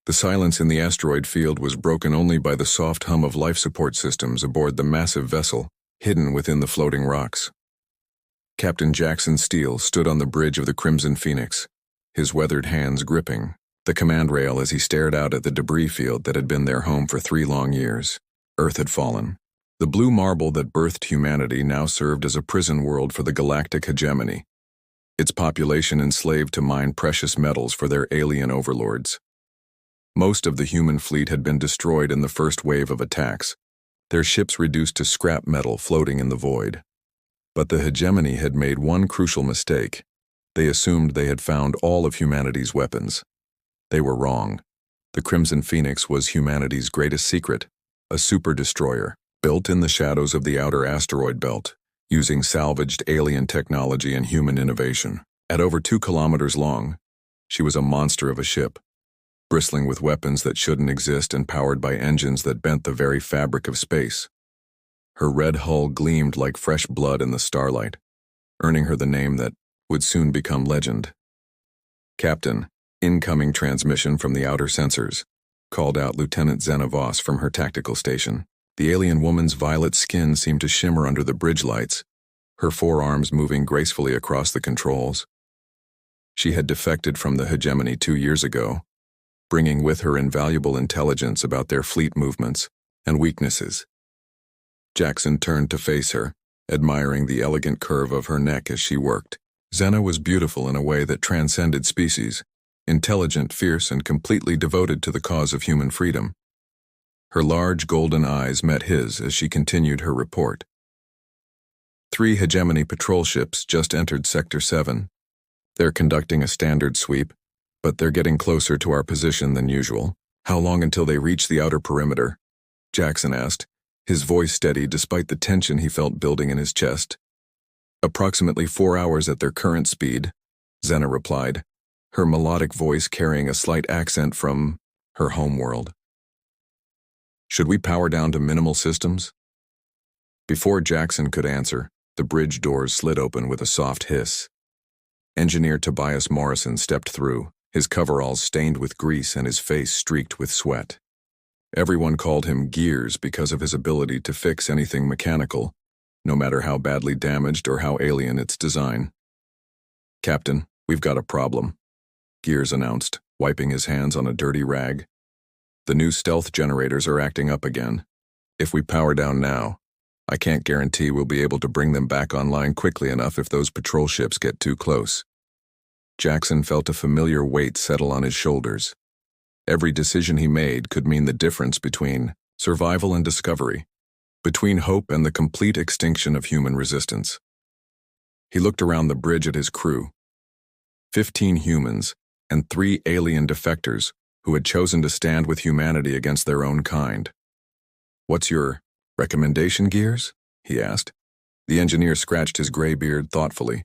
The silence in the asteroid field was broken only by the soft hum of life support systems aboard the massive vessel, hidden within the floating rocks. Captain Jackson Steele stood on the bridge of the Crimson Phoenix, his weathered hands gripping the command rail as he stared out at the debris field that had been their home for 3 long years. Earth had fallen. The blue marble that birthed humanity now served as a prison world for the galactic hegemony, its population enslaved to mine precious metals for their alien overlords. Most of the human fleet had been destroyed in the first wave of attacks, their ships reduced to scrap metal floating in the void. But the hegemony had made one crucial mistake. They assumed they had found all of humanity's weapons. They were wrong. The Crimson Phoenix was humanity's greatest secret, a super destroyer, built in the shadows of the outer asteroid belt, using salvaged alien technology and human innovation. At over 2 kilometers long, she was a monster of a ship, bristling with weapons that shouldn't exist and powered by engines that bent the very fabric of space. Her red hull gleamed like fresh blood in the starlight, earning her the name that would soon become legend. "Captain, incoming transmission from the outer sensors," called out Lieutenant Zena Voss from her tactical station. The alien woman's violet skin seemed to shimmer under the bridge lights, her forearms moving gracefully across the controls. She had defected from the hegemony 2 years ago, bringing with her invaluable intelligence about their fleet movements and weaknesses. Jackson turned to face her, admiring the elegant curve of her neck as she worked. Zena was beautiful in a way that transcended species, intelligent, fierce, and completely devoted to the cause of human freedom. Her large golden eyes met his as she continued her report. 3 hegemony patrol ships just entered Sector 7. They're conducting a standard sweep, but they're getting closer to our position than usual. "How long until they reach the outer perimeter?" Jackson asked, his voice steady despite the tension he felt building in his chest. "Approximately 4 hours at their current speed," Zena replied, her melodic voice carrying a slight accent from her homeworld. "Should we power down to minimal systems?" Before Jackson could answer, the bridge doors slid open with a soft hiss. Engineer Tobias Morrison stepped through, his coveralls stained with grease and his face streaked with sweat. Everyone called him Gears because of his ability to fix anything mechanical, no matter how badly damaged or how alien its design. "Captain, we've got a problem," Gears announced, wiping his hands on a dirty rag. "The new stealth generators are acting up again. If we power down now, I can't guarantee we'll be able to bring them back online quickly enough if those patrol ships get too close." Jackson felt a familiar weight settle on his shoulders. Every decision he made could mean the difference between survival and discovery, between hope and the complete extinction of human resistance. He looked around the bridge at his crew. 15 humans and 3 alien defectors who had chosen to stand with humanity against their own kind. "What's your recommendation, Gears?" he asked. The engineer scratched his gray beard thoughtfully.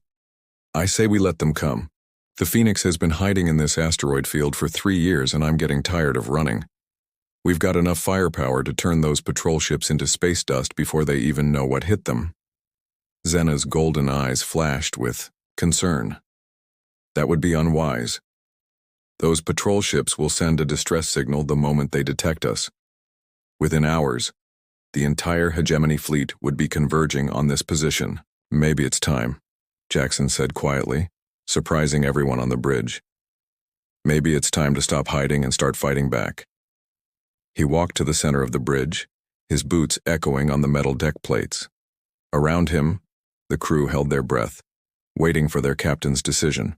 "I say we let them come. The Phoenix has been hiding in this asteroid field for 3 years and I'm getting tired of running. We've got enough firepower to turn those patrol ships into space dust before they even know what hit them." Zena's golden eyes flashed with concern. "That would be unwise. Those patrol ships will send a distress signal the moment they detect us. Within hours, the entire hegemony fleet would be converging on this position." "Maybe it's time," Jackson said quietly, surprising everyone on the bridge. "Maybe it's time to stop hiding and start fighting back." He walked to the center of the bridge, his boots echoing on the metal deck plates. Around him, the crew held their breath, waiting for their captain's decision.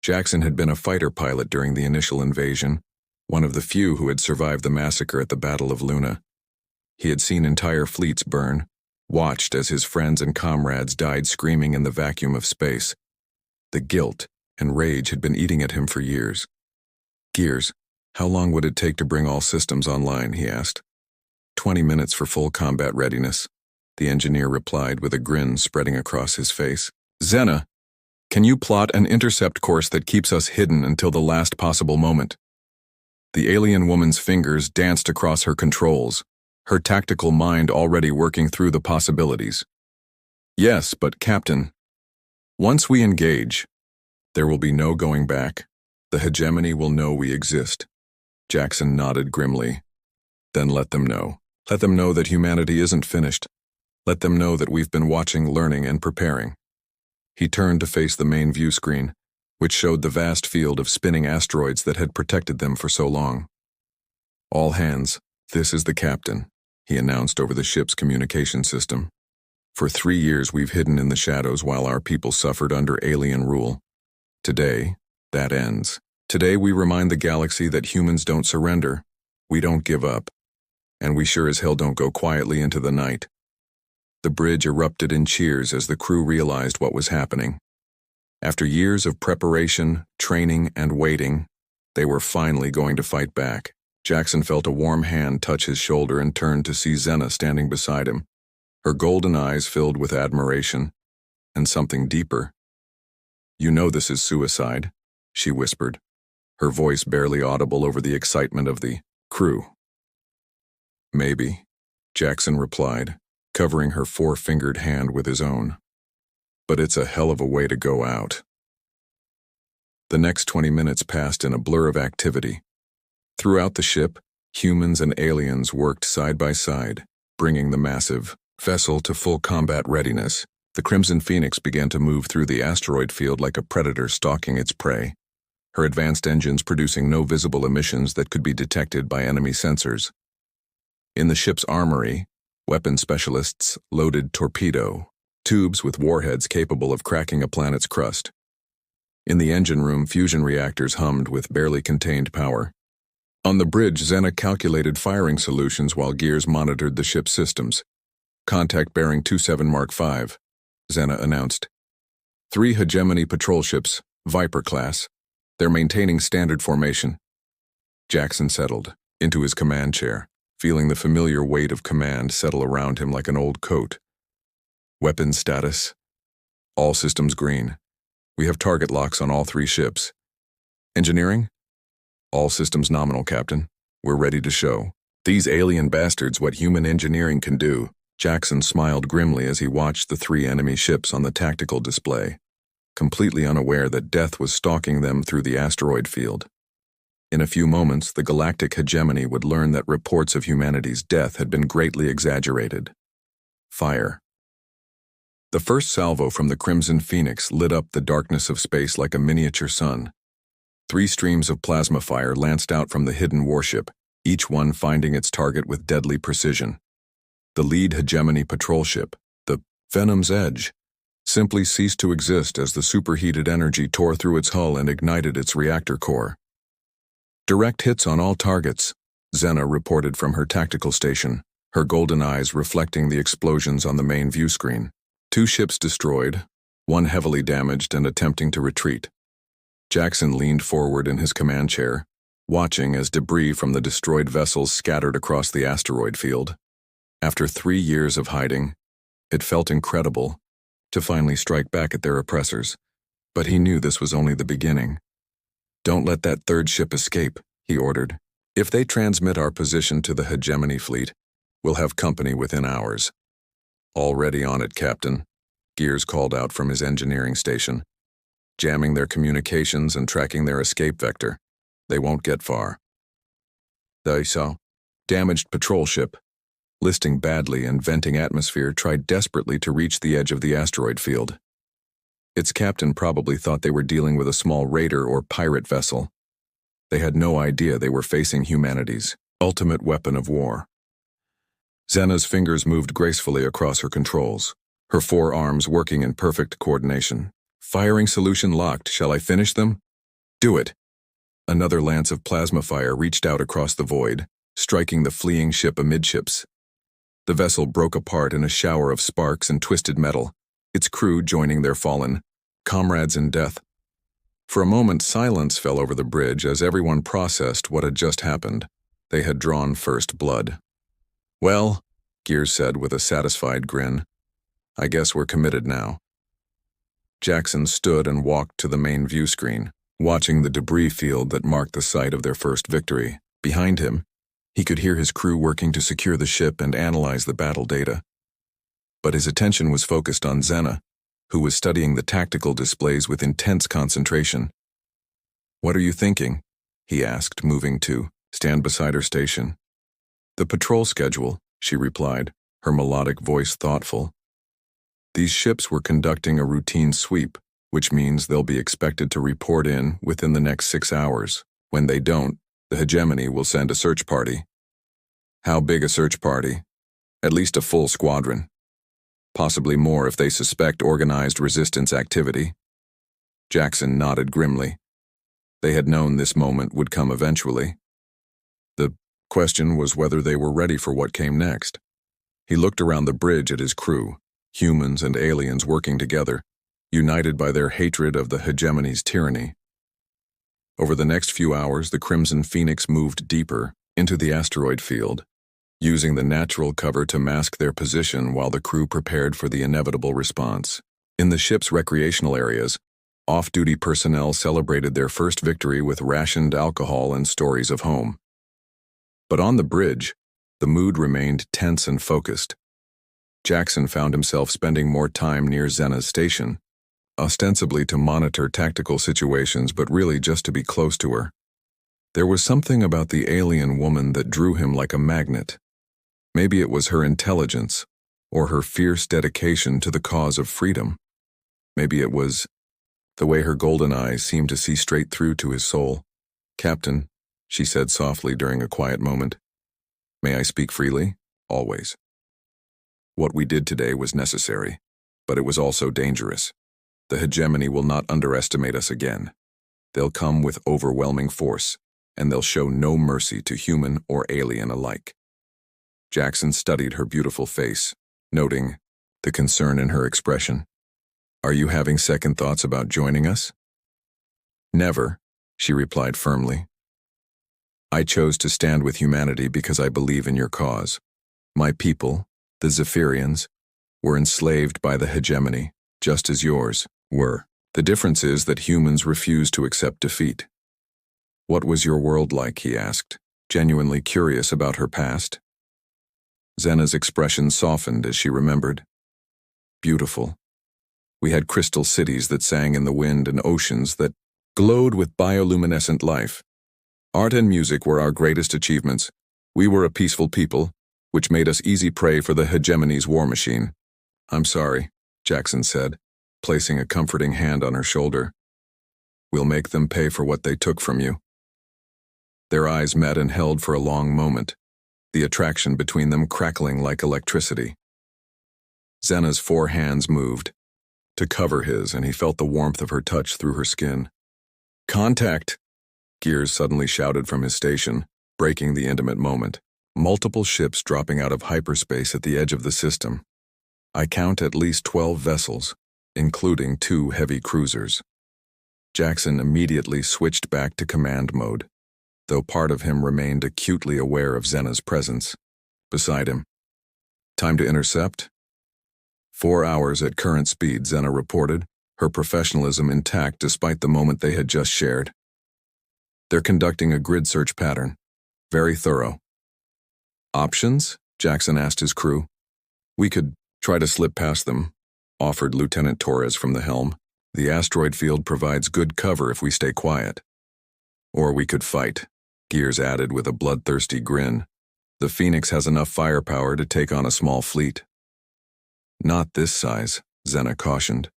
Jackson had been a fighter pilot during the initial invasion, one of the few who had survived the massacre at the Battle of Luna. He had seen entire fleets burn, watched as his friends and comrades died screaming in the vacuum of space. The guilt and rage had been eating at him for years. "Gears, how long would it take to bring all systems online?" he asked. 20 minutes for full combat readiness," the engineer replied with a grin spreading across his face. "Zena, can you plot an intercept course that keeps us hidden until the last possible moment?" The alien woman's fingers danced across her controls, her tactical mind already working through the possibilities. "Yes, but Captain, once we engage, there will be no going back. The hegemony will know we exist." Jackson nodded grimly. Then let them know. Let them know that humanity isn't finished. Let them know that we've been watching, learning, and preparing. He turned to face the main view screen, which showed the vast field of spinning asteroids that had protected them for so long. All hands, this is the captain, he announced over the ship's communication system. For 3 years we've hidden in the shadows while our people suffered under alien rule. Today, that ends. Today we remind the galaxy that humans don't surrender, we don't give up, and we sure as hell don't go quietly into the night. The bridge erupted in cheers as the crew realized what was happening. After years of preparation, training, and waiting, they were finally going to fight back. Jackson felt a warm hand touch his shoulder and turned to see Xena standing beside him, her golden eyes filled with admiration and something deeper. "You know this is suicide," she whispered, her voice barely audible over the excitement of the crew. "Maybe," Jackson replied, covering her 4-fingered hand with his own. "But it's a hell of a way to go out." The next 20 minutes passed in a blur of activity. Throughout the ship, humans and aliens worked side by side, bringing the massive vessel to full combat readiness. The Crimson Phoenix began to move through the asteroid field like a predator stalking its prey, her advanced engines producing no visible emissions that could be detected by enemy sensors. In the ship's armory, weapon specialists loaded torpedo tubes with warheads capable of cracking a planet's crust. In the engine room, fusion reactors hummed with barely contained power. On the bridge, Xena calculated firing solutions while Gears monitored the ship's systems. "Contact bearing 27 Mark V, Xena announced. 3 hegemony patrol ships, Viper class. They're maintaining standard formation." Jackson settled into his command chair, feeling the familiar weight of command settle around him like an old coat. "Weapons status? All systems green. We have target locks on all 3 ships. Engineering? All systems nominal, Captain. We're ready to show these alien bastards what human engineering can do." Jackson smiled grimly as he watched the 3 enemy ships on the tactical display, completely unaware that death was stalking them through the asteroid field. In a few moments, the galactic hegemony would learn that reports of humanity's death had been greatly exaggerated. Fire. The first salvo from the Crimson Phoenix lit up the darkness of space like a miniature sun. 3 streams of plasma fire lanced out from the hidden warship, each one finding its target with deadly precision. The lead hegemony patrol ship, the Venom's Edge, simply ceased to exist as the superheated energy tore through its hull and ignited its reactor core. "Direct hits on all targets," Xena reported from her tactical station, her golden eyes reflecting the explosions on the main view screen. 2 ships destroyed, 1 heavily damaged and attempting to retreat. Jackson leaned forward in his command chair, watching as debris from the destroyed vessels scattered across the asteroid field. After 3 years of hiding, it felt incredible to finally strike back at their oppressors, but he knew this was only the beginning. "Don't let that 3rd ship escape," he ordered. "If they transmit our position to the hegemony fleet, we'll have company within hours." "Already on it, Captain," Gears called out from his engineering station. "Jamming their communications and tracking their escape vector. They won't get far." They saw damaged patrol ship, listing badly and venting atmosphere, tried desperately to reach the edge of the asteroid field. Its captain probably thought they were dealing with a small raider or pirate vessel. They had no idea they were facing humanity's ultimate weapon of war. Xena's fingers moved gracefully across her controls, her 4 arms working in perfect coordination. "Firing solution locked. Shall I finish them?" "Do it." Another lance of plasma fire reached out across the void, striking the fleeing ship amidships. The vessel broke apart in a shower of sparks and twisted metal, its crew joining their fallen comrades in death. For a moment, silence fell over the bridge as everyone processed what had just happened. They had drawn first blood. "Well," Gears said with a satisfied grin, "I guess we're committed now." Jackson stood and walked to the main view screen, watching the debris field that marked the site of their first victory. Behind him, he could hear his crew working to secure the ship and analyze the battle data. But his attention was focused on Xena, who was studying the tactical displays with intense concentration. "What are you thinking?" he asked, moving to Stand beside her station. The patrol schedule, she replied, her melodic voice thoughtful. These ships were conducting a routine sweep, which means they'll be expected to report in within the next 6 hours. When they don't, the hegemony will send a search party. How big a search party? At least a full squadron. Possibly more if they suspect organized resistance activity. Jackson nodded grimly. They had known this moment would come eventually. The question was whether they were ready for what came next. He looked around the bridge at his crew, humans and aliens working together, united by their hatred of the hegemony's tyranny. Over the next few hours, the Crimson Phoenix moved deeper into the asteroid field, using the natural cover to mask their position while the crew prepared for the inevitable response. In the ship's recreational areas, off-duty personnel celebrated their first victory with rationed alcohol and stories of home. But on the bridge, the mood remained tense and focused. Jackson found himself spending more time near Zena's station, ostensibly to monitor tactical situations but really just to be close to her. There was something about the alien woman that drew him like a magnet. Maybe it was her intelligence, or her fierce dedication to the cause of freedom. Maybe it was the way her golden eyes seemed to see straight through to his soul. "Captain," she said softly during a quiet moment. "May I speak freely? Always. What we did today was necessary, but it was also dangerous. The hegemony will not underestimate us again. They'll come with overwhelming force, and they'll show no mercy to human or alien alike." Jackson studied her beautiful face, noting the concern in her expression. "Are you having second thoughts about joining us?" "Never," she replied firmly. "I chose to stand with humanity because I believe in your cause. My people, the Zephyrians, were enslaved by the hegemony, just as yours were. The difference is that humans refuse to accept defeat." "What was your world like?" he asked, genuinely curious about her past. Zena's expression softened as she remembered. "Beautiful. We had crystal cities that sang in the wind and oceans that glowed with bioluminescent life. Art and music were our greatest achievements. We were a peaceful people, which made us easy prey for the hegemony's war machine." "I'm sorry," Jackson said, placing a comforting hand on her shoulder. "We'll make them pay for what they took from you." Their eyes met and held for a long moment, the attraction between them crackling like electricity. Zena's 4 hands moved to cover his, and he felt the warmth of her touch through her skin. "Contact!" Gears suddenly shouted from his station, breaking the intimate moment. Multiple ships dropping out of hyperspace at the edge of the system. "I count at least 12 vessels, including 2 heavy cruisers." Jackson immediately switched back to command mode, though part of him remained acutely aware of Zena's presence beside him. "Time to intercept?" 4 hours at current speed, Zena reported, her professionalism intact despite the moment they had just shared. "They're conducting a grid search pattern. Very thorough." "Options?" Jackson asked his crew. "We could try to slip past them," offered Lieutenant Torres from the helm. "The asteroid field provides good cover if we stay quiet." "Or we could fight," Gears added with a bloodthirsty grin. "The Phoenix has enough firepower to take on a small fleet." "Not this size," Zena cautioned.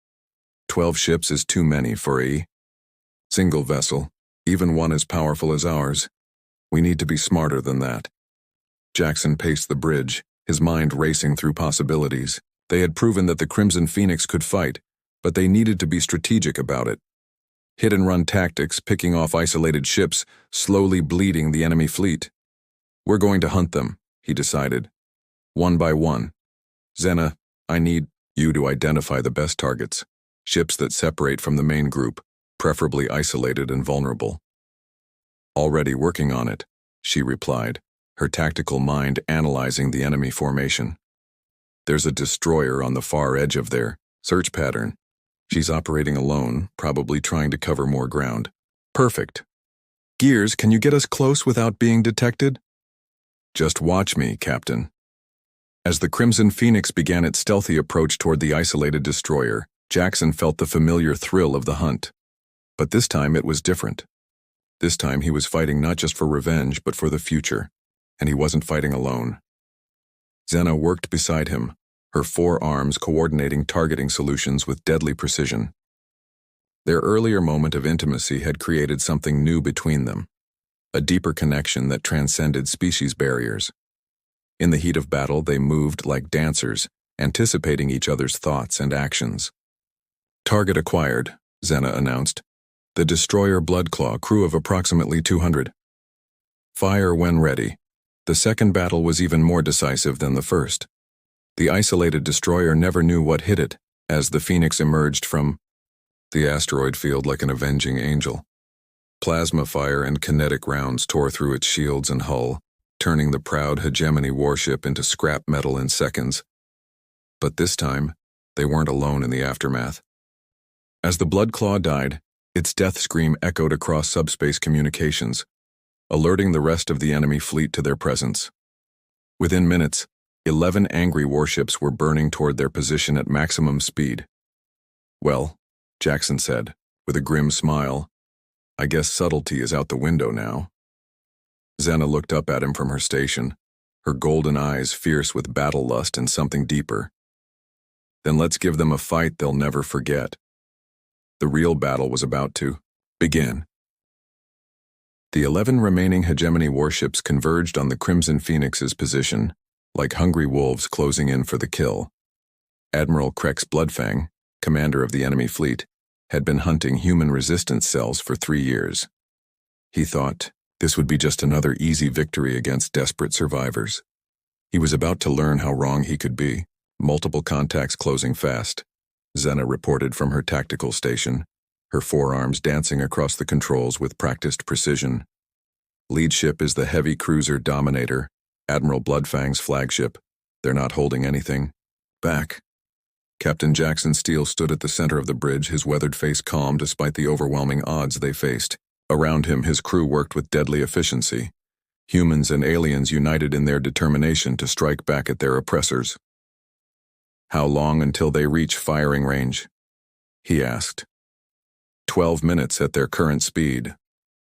12 ships is too many for a single vessel, even one as powerful as ours. We need to be smarter than that." Jackson paced the bridge, his mind racing through possibilities. They had proven that the Crimson Phoenix could fight, but they needed to be strategic about it. Hit-and-run tactics, picking off isolated ships, slowly bleeding the enemy fleet. "We're going to hunt them," he decided. "One by one. Zena, I need you to identify the best targets, ships that separate from the main group, preferably isolated and vulnerable." "Already working on it," she replied, her tactical mind analyzing the enemy formation. "There's a destroyer on the far edge of their search pattern. She's operating alone, probably trying to cover more ground." "Perfect. Gears, can you get us close without being detected?" "Just watch me, Captain." As the Crimson Phoenix began its stealthy approach toward the isolated destroyer, Jackson felt the familiar thrill of the hunt. But this time it was different. This time he was fighting not just for revenge, but for the future, and he wasn't fighting alone. Xena worked beside him, her 4 arms coordinating targeting solutions with deadly precision. Their earlier moment of intimacy had created something new between them, a deeper connection that transcended species barriers. In the heat of battle, they moved like dancers, anticipating each other's thoughts and actions. "Target acquired," Xena announced. "The destroyer Bloodclaw, crew of approximately 200. Fire when ready." The second battle was even more decisive than the first. The isolated destroyer never knew what hit it, as the Phoenix emerged from the asteroid field like an avenging angel. Plasma fire and kinetic rounds tore through its shields and hull, turning the proud hegemony warship into scrap metal in seconds. But this time, they weren't alone in the aftermath. As the Bloodclaw died, its death scream echoed across subspace communications, alerting the rest of the enemy fleet to their presence. Within minutes, 11 angry warships were burning toward their position at maximum speed. "Well," Jackson said, with a grim smile, "I guess subtlety is out the window now." Xena looked up at him from her station, her golden eyes fierce with battle lust and something deeper. "Then let's give them a fight they'll never forget." The real battle was about to begin. The 11 remaining hegemony warships converged on the Crimson Phoenix's position, like hungry wolves closing in for the kill. Admiral Krex Bloodfang, commander of the enemy fleet, had been hunting human resistance cells for 3 years. He thought this would be just another easy victory against desperate survivors. He was about to learn how wrong he could be. Multiple contacts closing fast, Xena reported from her tactical station, her forearms dancing across the controls with practiced precision. Lead ship is the heavy cruiser Dominator, Admiral Bloodfang's flagship. They're not holding anything back. Captain Jackson Steele stood at the center of the bridge, his weathered face calm despite the overwhelming odds they faced. Around him, his crew worked with deadly efficiency. Humans and aliens united in their determination to strike back at their oppressors. "How long until they reach firing range?" he asked. 12 minutes at their current speed,"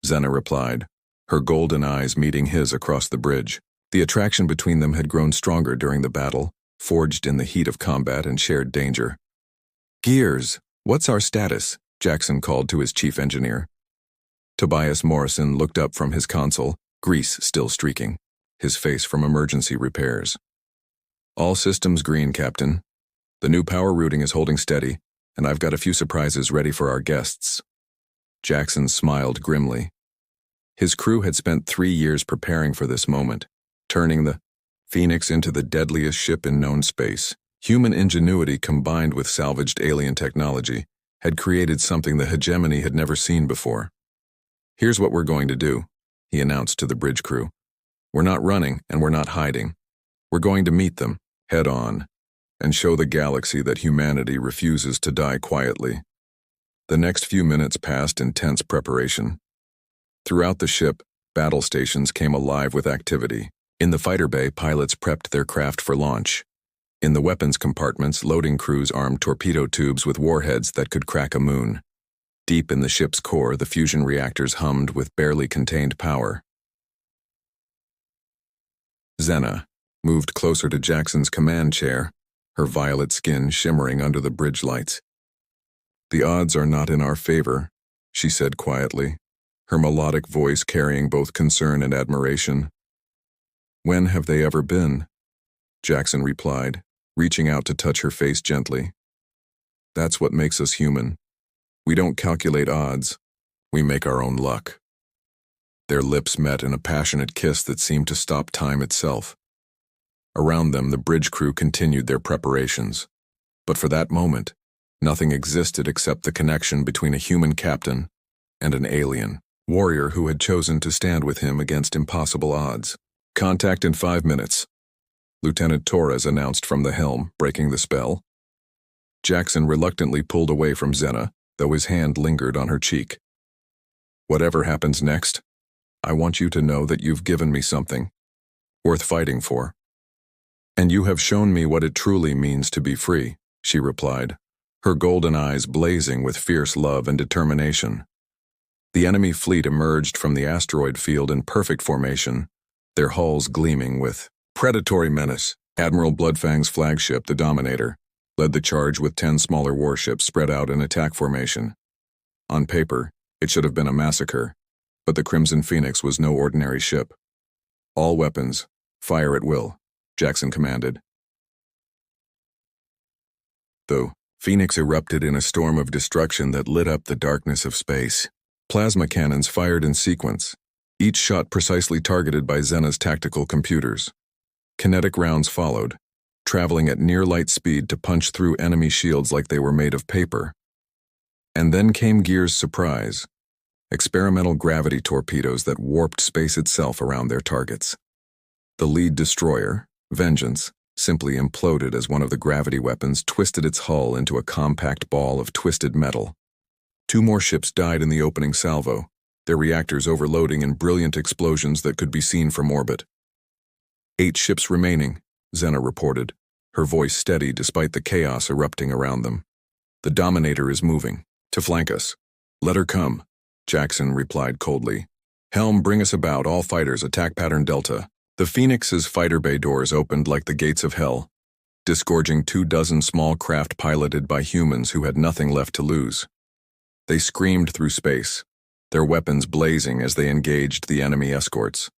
Xena replied, her golden eyes meeting his across the bridge. The attraction between them had grown stronger during the battle, forged in the heat of combat and shared danger. "Gears, what's our status?" Jackson called to his chief engineer. Tobias Morrison looked up from his console, grease still streaking, his face from emergency repairs. "All systems green, Captain. The new power routing is holding steady, and I've got a few surprises ready for our guests." Jackson smiled grimly. His crew had spent 3 years preparing for this moment, turning the Phoenix into the deadliest ship in known space. Human ingenuity combined with salvaged alien technology had created something the hegemony had never seen before. "Here's what we're going to do," he announced to the bridge crew. "We're not running and we're not hiding. We're going to meet them, head on, and show the galaxy that humanity refuses to die quietly." The next few minutes passed in tense preparation. Throughout the ship, battle stations came alive with activity. In the fighter bay, pilots prepped their craft for launch. In the weapons compartments, loading crews armed torpedo tubes with warheads that could crack a moon. Deep in the ship's core, the fusion reactors hummed with barely contained power. Xena moved closer to Jackson's command chair, her violet skin shimmering under the bridge lights. "The odds are not in our favor," she said quietly, her melodic voice carrying both concern and admiration. "When have they ever been?" Jackson replied, reaching out to touch her face gently. "That's what makes us human. We don't calculate odds, we make our own luck." Their lips met in a passionate kiss that seemed to stop time itself. Around them, the bridge crew continued their preparations. But for that moment, nothing existed except the connection between a human captain and an alien warrior who had chosen to stand with him against impossible odds. "Contact in 5 minutes," Lieutenant Torres announced from the helm, breaking the spell. Jackson reluctantly pulled away from Xena, though his hand lingered on her cheek. "Whatever happens next, I want you to know that you've given me something worth fighting for. And you have shown me what it truly means to be free," she replied, her golden eyes blazing with fierce love and determination. The enemy fleet emerged from the asteroid field in perfect formation, their hulls gleaming with predatory menace. Admiral Bloodfang's flagship, the Dominator, led the charge with 10 smaller warships spread out in attack formation. On paper, it should have been a massacre, but the Crimson Phoenix was no ordinary ship. All weapons, fire at will, Jackson commanded. The Phoenix erupted in a storm of destruction that lit up the darkness of space. Plasma cannons fired in sequence, each shot precisely targeted by Xena's tactical computers. Kinetic rounds followed, traveling at near light speed to punch through enemy shields like they were made of paper. And then came Gear's surprise: experimental gravity torpedoes that warped space itself around their targets. The lead destroyer, Vengeance, simply imploded as one of the gravity weapons twisted its hull into a compact ball of twisted metal. 2 more ships died in the opening salvo, their reactors overloading in brilliant explosions that could be seen from orbit. 8 ships remaining, Xena reported, her voice steady despite the chaos erupting around them. The Dominator is moving, to flank us. Let her come, Jackson replied coldly. Helm, bring us about, all fighters, attack pattern Delta. The Phoenix's fighter bay doors opened like the gates of hell, disgorging 24 small craft piloted by humans who had nothing left to lose. They screamed through space, their weapons blazing as they engaged the enemy escorts.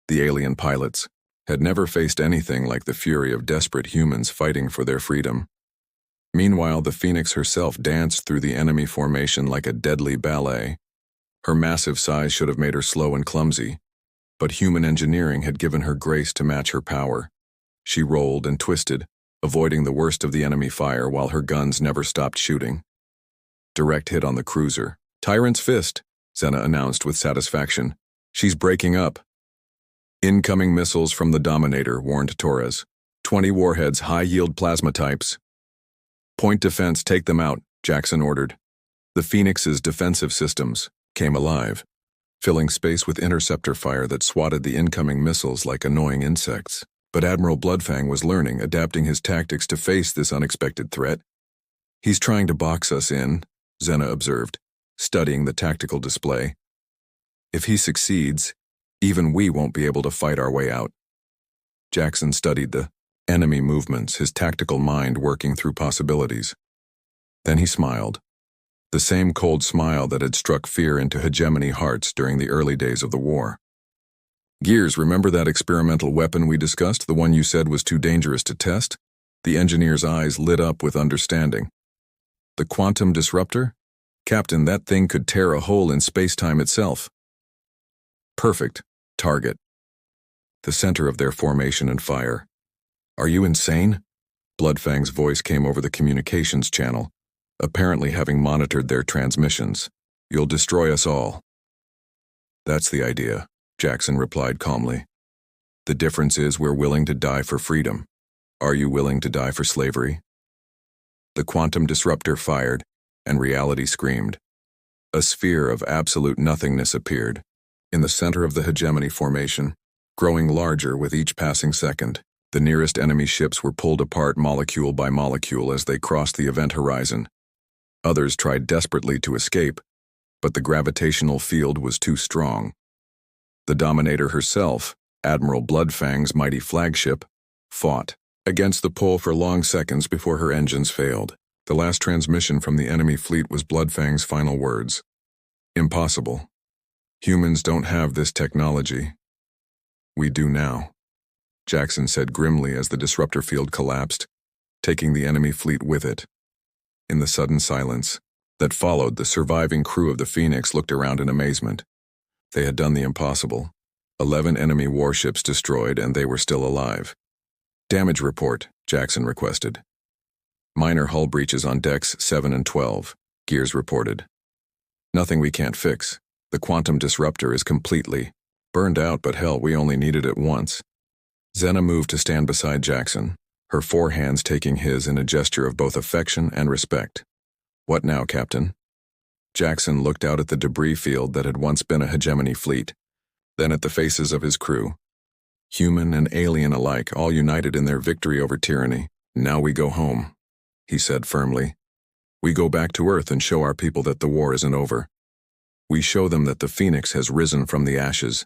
The alien pilots had never faced anything like the fury of desperate humans fighting for their freedom. Meanwhile, the Phoenix herself danced through the enemy formation like a deadly ballet. Her massive size should have made her slow and clumsy, but human engineering had given her grace to match her power. She rolled and twisted, avoiding the worst of the enemy fire while her guns never stopped shooting. Direct hit on the cruiser. Tyrant's Fist, Xena announced with satisfaction. She's breaking up. Incoming missiles from the Dominator, warned Torres. 20 warheads, high-yield plasma types. Point defense, take them out, Jackson ordered. The Phoenix's defensive systems came alive, filling space with interceptor fire that swatted the incoming missiles like annoying insects. But Admiral Bloodfang was learning, adapting his tactics to face this unexpected threat. He's trying to box us in, Xena observed, studying the tactical display. If he succeeds, even we won't be able to fight our way out. Jackson studied the enemy movements, his tactical mind working through possibilities. Then he smiled, the same cold smile that had struck fear into hegemony hearts during the early days of the war. Gears, remember that experimental weapon we discussed, the one you said was too dangerous to test? The engineer's eyes lit up with understanding. The quantum disruptor? Captain, that thing could tear a hole in space-time itself. Perfect. Target. The center of their formation and fire. Are you insane? Bloodfang's voice came over the communications channel, apparently having monitored their transmissions. You'll destroy us all. That's the idea, Jackson replied calmly. The difference is we're willing to die for freedom. Are you willing to die for slavery? The quantum disruptor fired, and reality screamed. A sphere of absolute nothingness appeared, in the center of the hegemony formation, growing larger with each passing second. The nearest enemy ships were pulled apart molecule by molecule as they crossed the event horizon. Others tried desperately to escape, but the gravitational field was too strong. The Dominator herself, Admiral Bloodfang's mighty flagship, fought against the pull for long seconds before her engines failed. The last transmission from the enemy fleet was Bloodfang's final words. Impossible. Humans don't have this technology. We do now, Jackson said grimly as the disruptor field collapsed, taking the enemy fleet with it. In the sudden silence that followed, the surviving crew of the Phoenix looked around in amazement. They had done the impossible. 11 enemy warships destroyed, and they were still alive. Damage report, Jackson requested. Minor hull breaches on decks 7 and 12, Gears reported. Nothing we can't fix. The quantum disruptor is completely burned out, but hell, we only needed it once. Xena moved to stand beside Jackson, her 4 hands taking his in a gesture of both affection and respect. What now, Captain? Jackson looked out at the debris field that had once been a hegemony fleet, then at the faces of his crew. Human and alien alike, all united in their victory over tyranny. Now we go home, he said firmly. We go back to Earth and show our people that the war isn't over. We show them that the phoenix has risen from the ashes,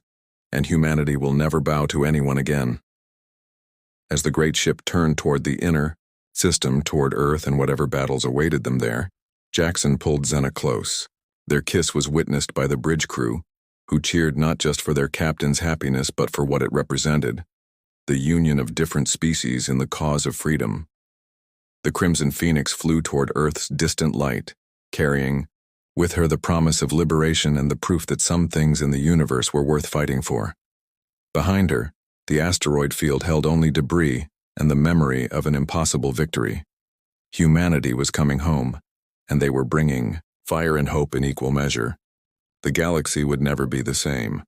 and humanity will never bow to anyone again. As the great ship turned toward the inner system, toward Earth and whatever battles awaited them there, Jackson pulled Xena close. Their kiss was witnessed by the bridge crew, who cheered not just for their captain's happiness but for what it represented, the union of different species in the cause of freedom. The Crimson Phoenix flew toward Earth's distant light, carrying with her the promise of liberation and the proof that some things in the universe were worth fighting for. Behind her, the asteroid field held only debris and the memory of an impossible victory. Humanity was coming home, and they were bringing fire and hope in equal measure. The galaxy would never be the same.